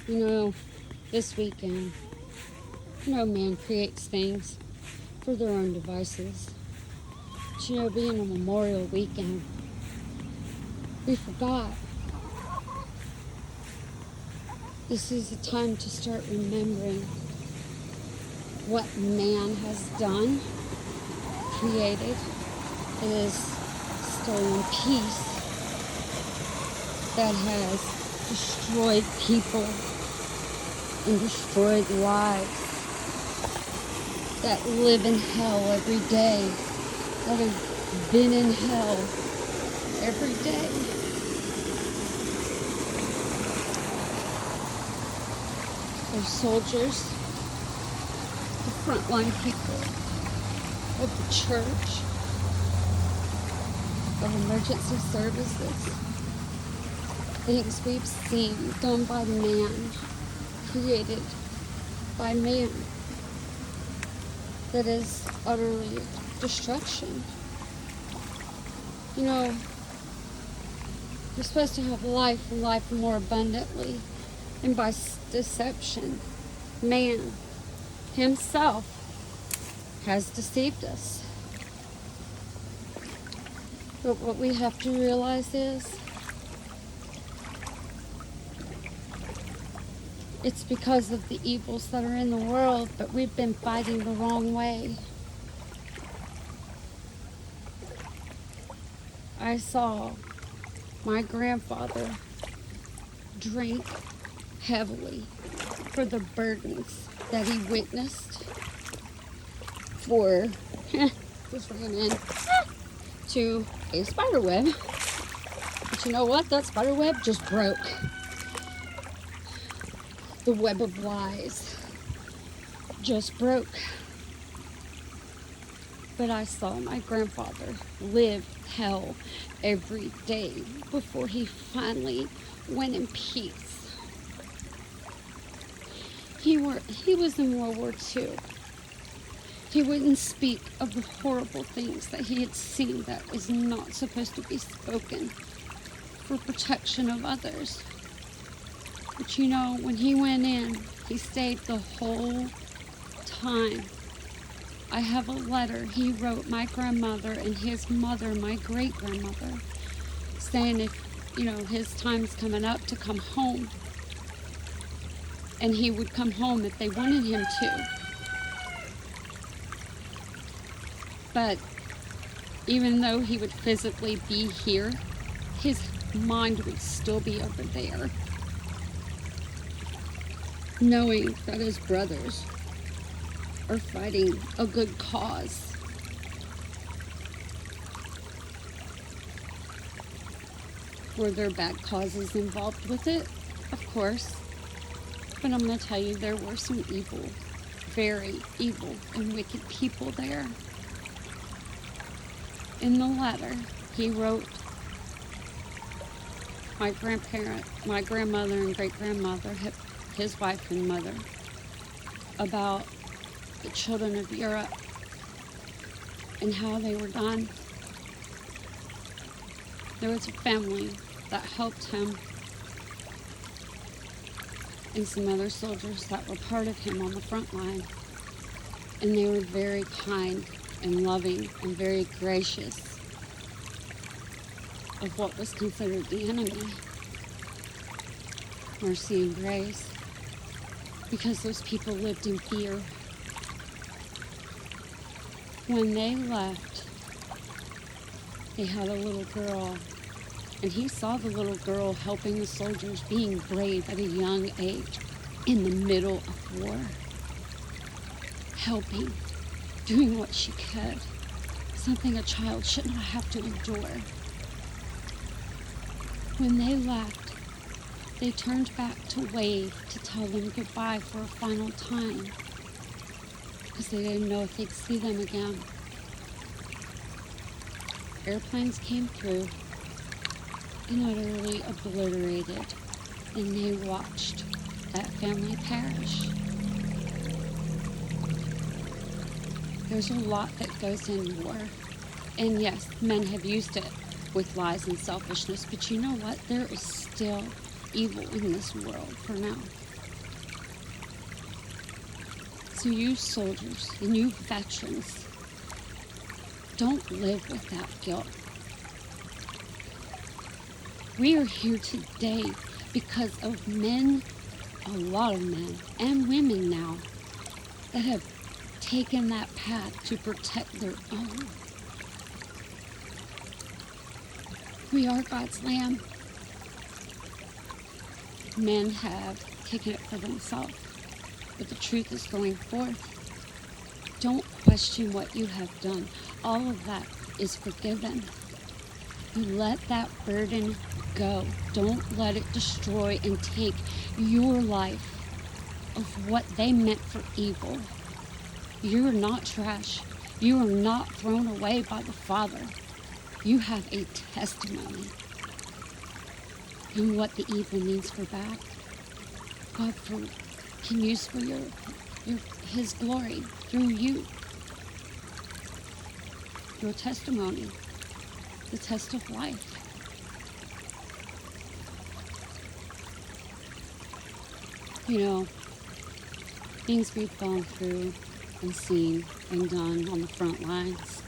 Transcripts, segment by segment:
This weekend, man creates things for their own devices. But, being a Memorial Weekend, we forgot. This is a time to start remembering what man has done, created. It is stolen peace that has destroyed people and destroyed lives, that live in hell every day, that have been in hell every day. They're soldiers, the frontline people of the church, of emergency services, things we've seen done by man, created by man, that is utterly destruction. You're supposed to have life and life more abundantly, and by deception, man himself has deceived us. But what we have to realize is it's because of the evils that are in the world, but we've been fighting the wrong way. I saw my grandfather drink heavily for the burdens that he witnessed, for just ran in to a spider web. But you know what? That spider web just broke. The web of lies just broke. But I saw my grandfather live hell every day before he finally went in peace. He was in World War II. He wouldn't speak of the horrible things that he had seen that is not supposed to be spoken for protection of others. But when he went in, he stayed the whole time. I have a letter he wrote my grandmother and his mother, my great-grandmother, saying if, his time's coming up to come home. And he would come home if they wanted him to. But even though he would physically be here, his mind would still be over there, knowing that his brothers are fighting a good cause. Were there bad causes involved with it? Of course. But I'm going to tell you, there were some evil, very evil and wicked people there. In the letter, he wrote my grandmother and great-grandmother, his wife and mother, about the children of Europe and how they were done. There was a family that helped him, and some other soldiers that were part of him on the front line. And they were very kind and loving and very gracious of what was considered the enemy. Mercy and grace. Because those people lived in fear. When they left, they had a little girl. And he saw the little girl helping the soldiers, being brave at a young age, in the middle of war. Helping, doing what she could. Something a child should not have to endure. When they left, they turned back to wave to tell them goodbye for a final time. Because they didn't know if they'd see them again. Airplanes came through and utterly obliterated, and they watched that family perish. There's a lot that goes in war, and yes, men have used it with lies and selfishness, but you know what? There is still evil in this world for now. So you soldiers and you veterans, don't live with that guilt. We are here today because of men, a lot of men and women now, that have taken that path to protect their own. We are God's lamb. Men have taken it for themselves, but the truth is going forth. Don't question what you have done. All of that is forgiven. You let that burden go. Don't let it destroy and take your life of what they meant for evil. You are not trash. You are not thrown away by the Father. You have a testimony in what the evil means for bad. God can use for His glory through you. Your testimony, the test of life. You know, things we've gone through and seen and done on the front lines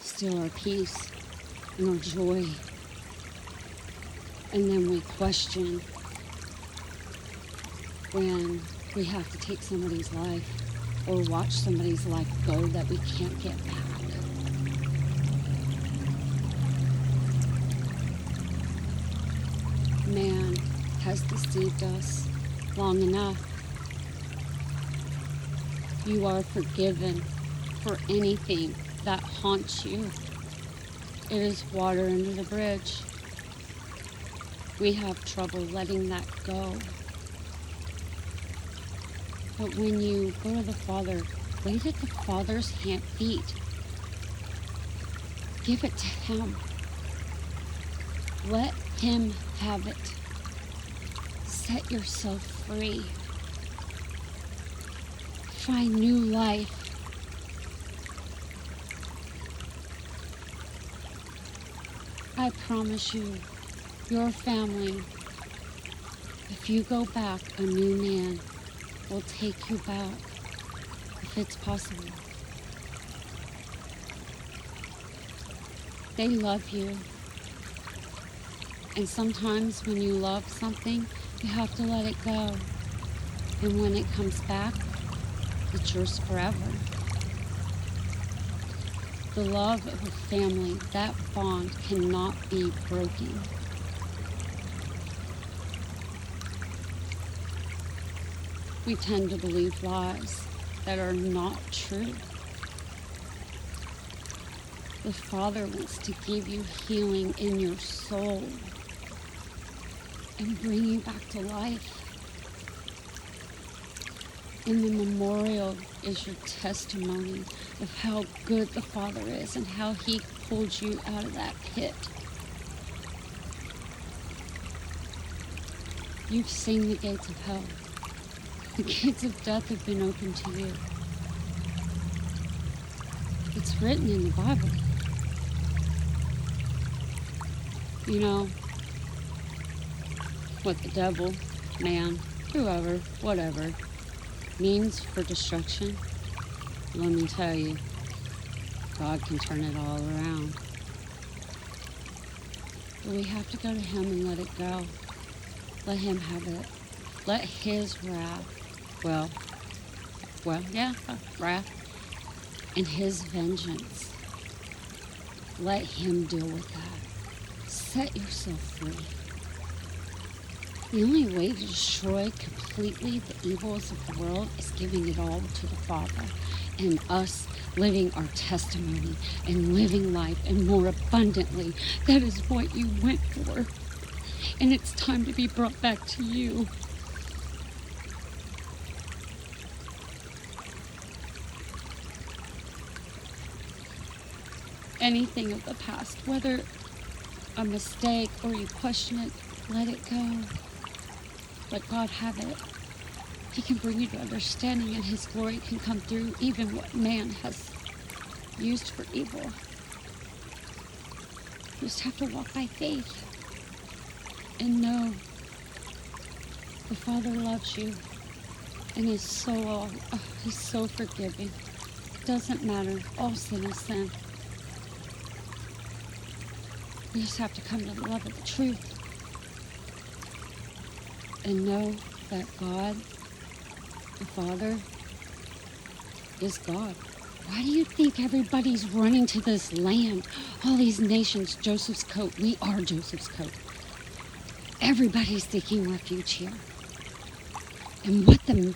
steal our peace and our joy. And then we question when we have to take somebody's life or watch somebody's life go that we can't get back. Man has deceived us long enough. You are forgiven for anything that haunts you. It is water under the bridge. We have trouble letting that go. But when you go to the Father, lay it at the Father's feet. Give it to Him. Let Him have it. Set yourself free. Find new life. I promise you, your family, if you go back, a new man will take you back, if it's possible. They love you. And sometimes when you love something, you have to let it go. And when it comes back, it's yours forever. The love of a family, that bond cannot be broken. We tend to believe lies that are not true. The Father wants to give you healing in your soul and bring you back to life. And the memorial is your testimony of how good the Father is and how He pulled you out of that pit. You've seen the gates of hell. The gates of death have been opened to you. It's written in the Bible. You know, what the devil, man, whoever, whatever, means for destruction, let me tell you, God can turn it all around. But we have to go to Him and let it go. Let Him have it. Let His wrath, wrath, and His vengeance, let Him deal with that. Set yourself free. The only way to destroy completely the evils of the world is giving it all to the Father and us living our testimony and living life and more abundantly. That is what you went for. And it's time to be brought back to you. Anything of the past, whether a mistake or you question it, let it go. Let God have it. He can bring you to understanding, and His glory can come through even what man has used for evil. You just have to walk by faith and know the Father loves you And he's so forgiving. Doesn't matter. All sin is sin. We just have to come to the love of the truth and know that God, the Father, is God. Why do you think everybody's running to this land? All these nations, Joseph's coat. We are Joseph's coat. Everybody's seeking refuge here. And what the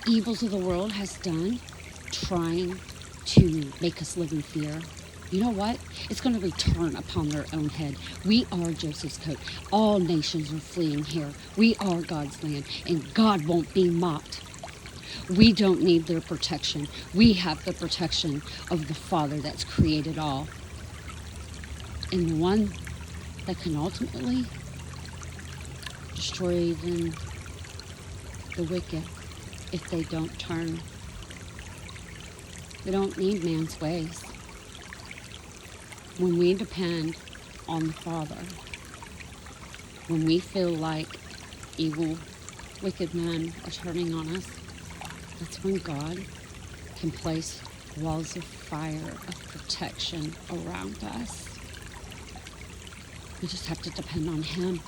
evils of the world has done, trying to make us live in fear, you know what? It's going to return upon their own head. We are Joseph's coat. All nations are fleeing here. We are God's land, and God won't be mocked. We don't need their protection. We have the protection of the Father that's created all. And the one that can ultimately destroy even the wicked if they don't turn. We don't need man's ways. When we depend on the Father, when we feel like evil, wicked men are turning on us, that's when God can place walls of fire, of protection around us. We just have to depend on Him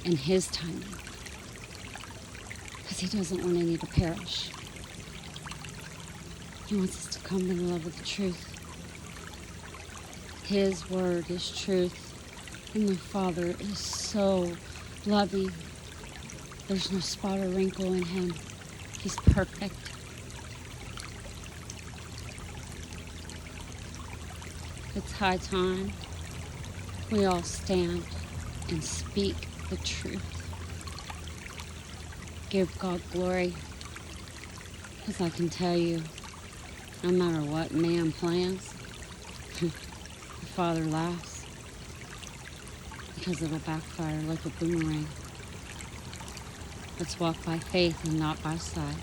and His timing, because He doesn't want any to perish. He wants us to come to the love of the truth. His word is truth, and the Father is so loving. There's no spot or wrinkle in Him. He's perfect. It's high time we all stand and speak the truth. Give God glory, because I can tell you, no matter what man plans, the Father laughs, because it'll backfire like a boomerang. Let's walk by faith and not by sight.